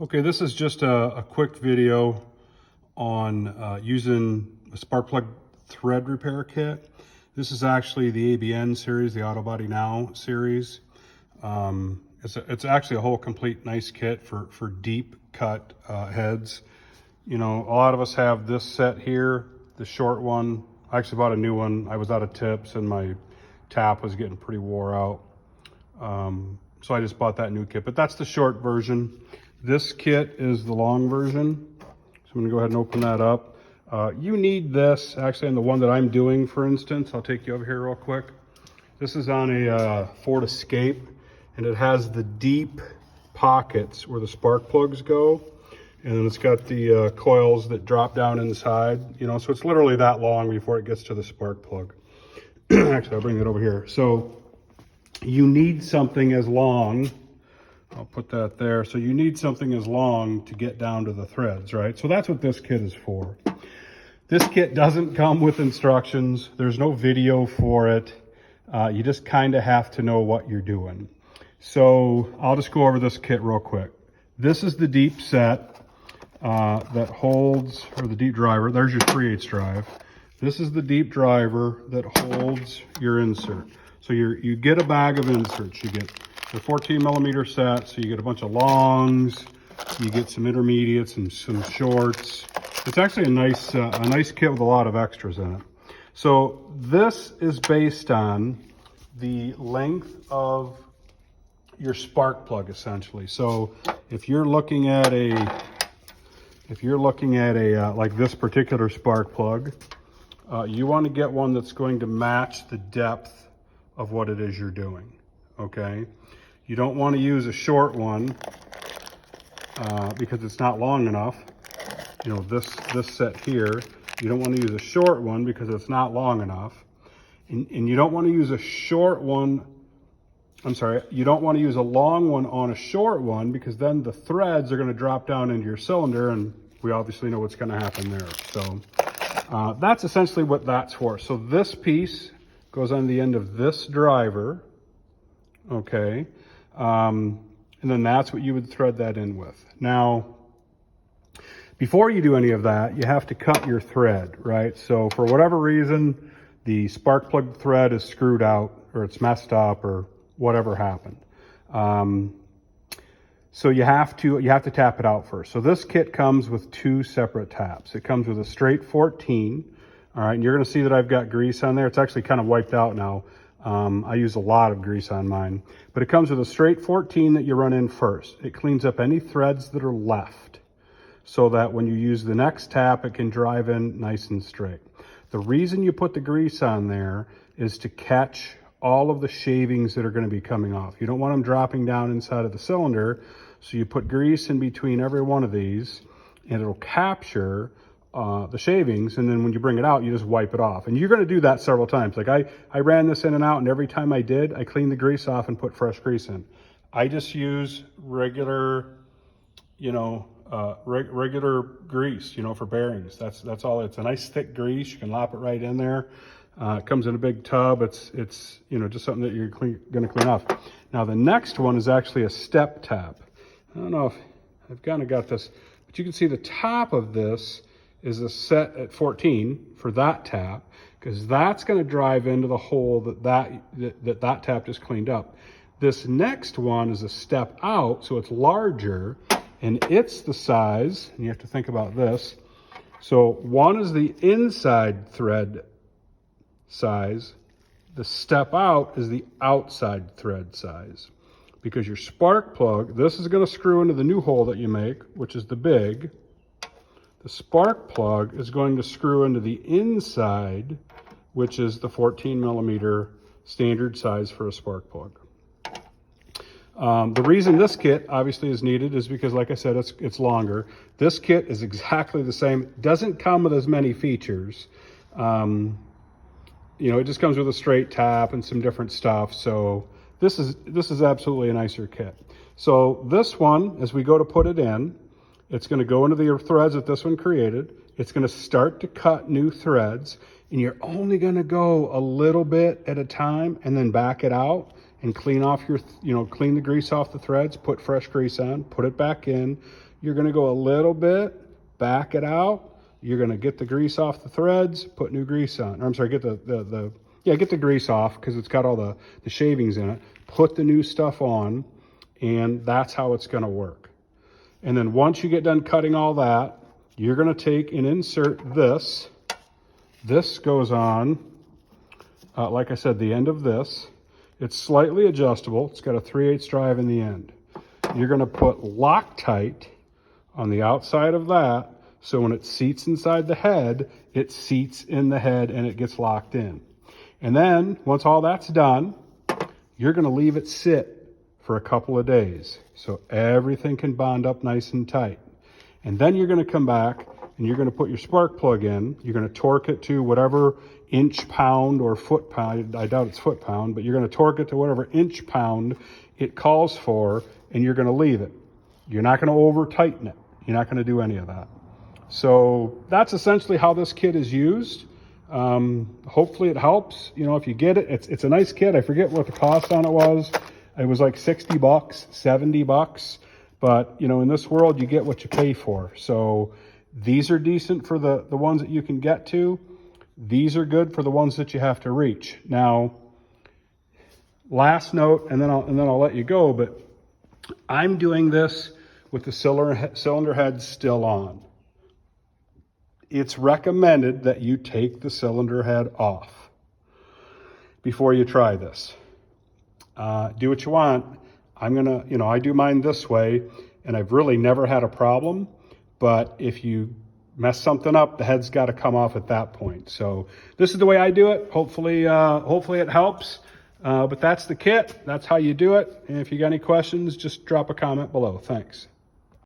Okay, this is just a quick video on using a spark plug thread repair kit. This is actually the ABN series, the Auto Body Now series. It's actually a whole complete nice kit for deep cut heads. You know, a lot of us have this set here, the short one. I actually bought a new one. I was out of tips and my tap was getting pretty wore out. So I just bought that new kit, but that's the short version. This kit is the long version. So I'm gonna go ahead and open that up. You need this, actually on the one that I'm doing, for instance. I'll take you over here real quick. This is on a Ford Escape, and it has the deep pockets where the spark plugs go. And then it's got the coils that drop down inside, you know, so it's literally that long before it gets to the spark plug. Actually, I'll bring it over here. So you need something as long, I'll put that there. So you need something as long to get down to the threads, right? So that's what this kit is for. This kit doesn't come with instructions. There's no video for it. You just kind of have to know what you're doing. So I'll just go over this kit real quick. This is the deep set that holds, or the deep driver. There's your 3/8 drive. This is the deep driver that holds your insert. So you get a bag of inserts. You get the 14mm set, so you get a bunch of longs, you get some intermediates and some shorts. It's actually a nice kit with a lot of extras in it. So this is based on the length of your spark plug, essentially. So if you're looking at a like this particular spark plug, you want to get one that's going to match the depth of what it is you're doing, okay? You don't want to use a short one because it's not long enough. You know, this set here, you don't want to use a short one because it's not long enough. And you don't want to use a short one, I'm sorry, you don't want to use a long one on a short one because then the threads are going to drop down into your cylinder, and we obviously know what's going to happen there. So that's essentially what that's for. So this piece goes on the end of this driver, okay? And then that's what you would thread that in with. Now, before you do any of that, you have to cut your thread, right? So for whatever reason, the spark plug thread is screwed out, or it's messed up, or whatever happened. So you have to tap it out first. So this kit comes with two separate taps. It comes with a straight 14. All right, and you're gonna see that I've got grease on there. It's actually kind of wiped out now. I use a lot of grease on mine, but it comes with a straight 14 that you run in first. It cleans up any threads that are left so that when you use the next tap, it can drive in nice and straight. The reason you put the grease on there is to catch all of the shavings that are going to be coming off. You don't want them dropping down inside of the cylinder, so you put grease in between every one of these, and it'll capture the shavings, and then when you bring it out, you just wipe it off. And you're going to do that several times. Like I ran this in and out, and every time I did, I cleaned the grease off and put fresh grease in. I just use regular, you know, regular grease, you know, for bearings. That's all. It's a nice thick grease. You can lop it right in there. It comes in a big tub. It's you know, just something that you're going to clean off. Now the next one is actually a step tap. I don't know if I've kind of got this, but you can see the top of this is a set at 14 for that tap, because that's going to drive into the hole that tap just cleaned up. This next one is a step out, so it's larger, and it's the size, and you have to think about this. So one is the inside thread size. The step out is the outside thread size, because your spark plug, this is going to screw into the new hole that you make, which is the big. The spark plug is going to screw into the inside, which is the 14mm standard size for a spark plug. The reason this kit obviously is needed is because, like I said, it's longer. This kit is exactly the same. Doesn't come with as many features. You know, it just comes with a straight tap and some different stuff. So this is absolutely a nicer kit. So this one, as we go to put it in, it's going to go into the threads that this one created. It's going to start to cut new threads, and you're only going to go a little bit at a time and then back it out and clean off your, clean the grease off the threads, put fresh grease on, put it back in. You're gonna go a little bit, back it out. You're gonna get the grease off the threads, put new grease on. Or I'm sorry, get get the grease off because it's got all the shavings in it. Put the new stuff on, and that's how it's gonna work. And then once you get done cutting all that, you're gonna take and insert this. This goes on, like I said, the end of this. It's slightly adjustable. It's got a 3/8 drive in the end. You're gonna put Loctite on the outside of that, so when it seats inside the head, it seats in the head and it gets locked in. And then, once all that's done, you're gonna leave it sit for a couple of days so everything can bond up nice and tight. And then you're gonna come back and you're gonna put your spark plug in. You're gonna torque it to whatever inch pound or foot pound, I doubt it's foot pound, but you're gonna torque it to whatever inch pound it calls for, and you're gonna leave it. You're not gonna over tighten it. You're not gonna do any of that. So that's essentially how this kit is used. Hopefully it helps. If you get it, it's a nice kit. I forget what the cost on it was. It was like 60 bucks, 70 bucks. But, in this world, you get what you pay for. So these are decent for the ones that you can get to. These are good for the ones that you have to reach. Now, last note, and then I'll let you go, but I'm doing this with the cylinder head still on. It's recommended that you take the cylinder head off before you try this. Do what you want. I'm gonna, I do mine this way, and I've really never had a problem, but if you mess something up, the head's got to come off at that point. So this is the way I do it. Hopefully it helps. But that's the kit. That's how you do it. And if you got any questions, just drop a comment below. Thanks.